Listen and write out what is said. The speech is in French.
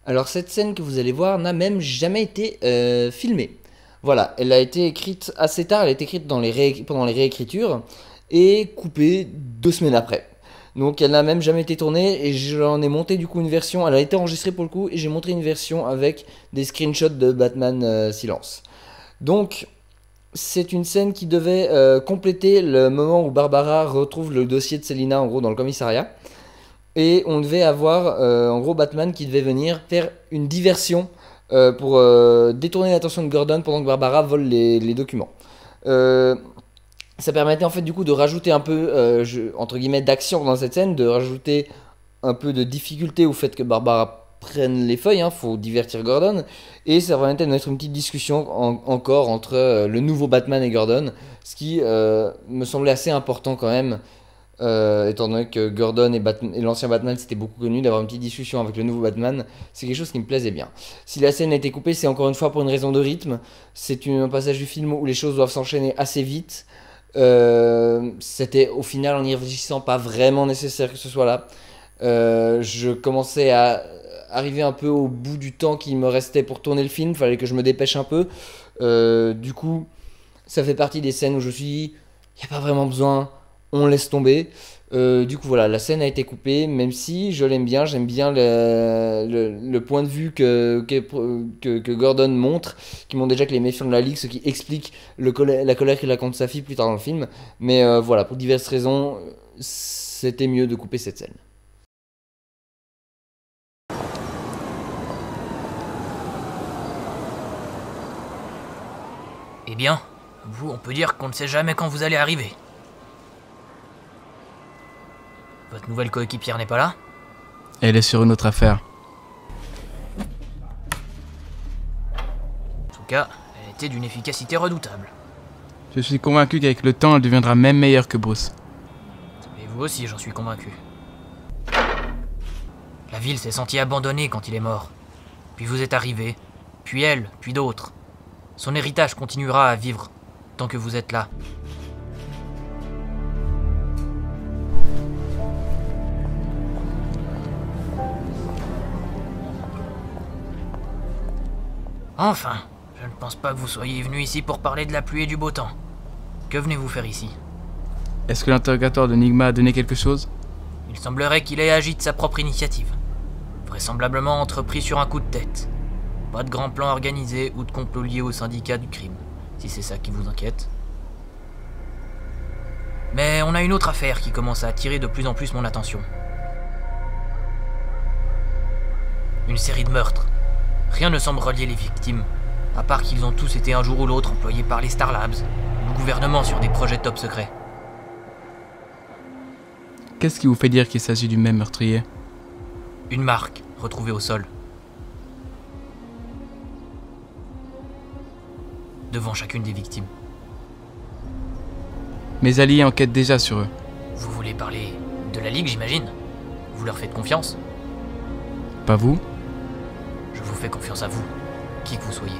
Alors cette scène que vous allez voir n'a même jamais été filmée. Voilà, elle a été écrite assez tard, elle a été écrite pendant les réécritures et coupée 2 semaines après. Donc elle n'a même jamais été tournée et j'en ai monté du coup une version, elle a été enregistrée pour le coup et j'ai montré une version avec des screenshots de Batman Silence. Donc c'est une scène qui devait compléter le moment où Barbara retrouve le dossier de Selina en gros dans le commissariat. Et on devait avoir en gros Batman qui devait venir faire une diversion pour détourner l'attention de Gordon pendant que Barbara vole les documents. Euh, Ça permettait en fait du coup de rajouter un peu entre guillemets d'action dans cette scène, de rajouter un peu de difficulté au fait que Barbara prenne les feuilles, faut divertir Gordon, et ça permettait de mettre une petite discussion encore entre le nouveau Batman et Gordon, ce qui me semblait assez important quand même, étant donné que Gordon et l'ancien Batman c'était beaucoup connu, d'avoir une petite discussion avec le nouveau Batman, c'est quelque chose qui me plaisait bien. Si la scène a été coupée, c'est encore une fois pour une raison de rythme, c'est un passage du film où les choses doivent s'enchaîner assez vite. C'était au final en y réfléchissant pas vraiment nécessaire que ce soit là. Je commençais à arriver un peu au bout du temps qui me restait pour tourner le film, fallait que je me dépêche un peu. Du coup, ça fait partie des scènes où je me suis dit, il n'y a pas vraiment besoin, on laisse tomber. Du coup, voilà, la scène a été coupée, même si je l'aime bien, j'aime bien le point de vue que Gordon montre, qui montre déjà que les méfiants de la Ligue, ce qui explique la colère qu'il a contre sa fille plus tard dans le film. Mais voilà, pour diverses raisons, c'était mieux de couper cette scène. Eh bien, vous, on peut dire qu'on ne sait jamais quand vous allez arriver. Votre nouvelle coéquipière n'est pas là? Elle est sur une autre affaire. En tout cas, elle était d'une efficacité redoutable. Je suis convaincu qu'avec le temps, elle deviendra même meilleure que Bruce. Et vous aussi, j'en suis convaincu. La ville s'est sentie abandonnée quand il est mort. Puis vous êtes arrivé, puis elle, puis d'autres. Son héritage continuera à vivre tant que vous êtes là. Enfin, je ne pense pas que vous soyez venu ici pour parler de la pluie et du beau temps. Que venez-vous faire ici? Est-ce que l'interrogatoire de Nigma a donné quelque chose? Il semblerait qu'il ait agi de sa propre initiative. Vraisemblablement entrepris sur un coup de tête. Pas de grand plan organisé ou de complot lié au syndicat du crime, si c'est ça qui vous inquiète. Mais on a une autre affaire qui commence à attirer de plus en plus mon attention. Une série de meurtres. Rien ne semble relier les victimes, à part qu'ils ont tous été un jour ou l'autre employés par les Star Labs, ou le gouvernement sur des projets top secrets. Qu'est-ce qui vous fait dire qu'il s'agit du même meurtrier? Une marque, retrouvée au sol. Devant chacune des victimes. Mes alliés enquêtent déjà sur eux. Vous voulez parler de la Ligue, j'imagine? Vous leur faites confiance? Pas vous? Je vous fais confiance à vous, qui que vous soyez.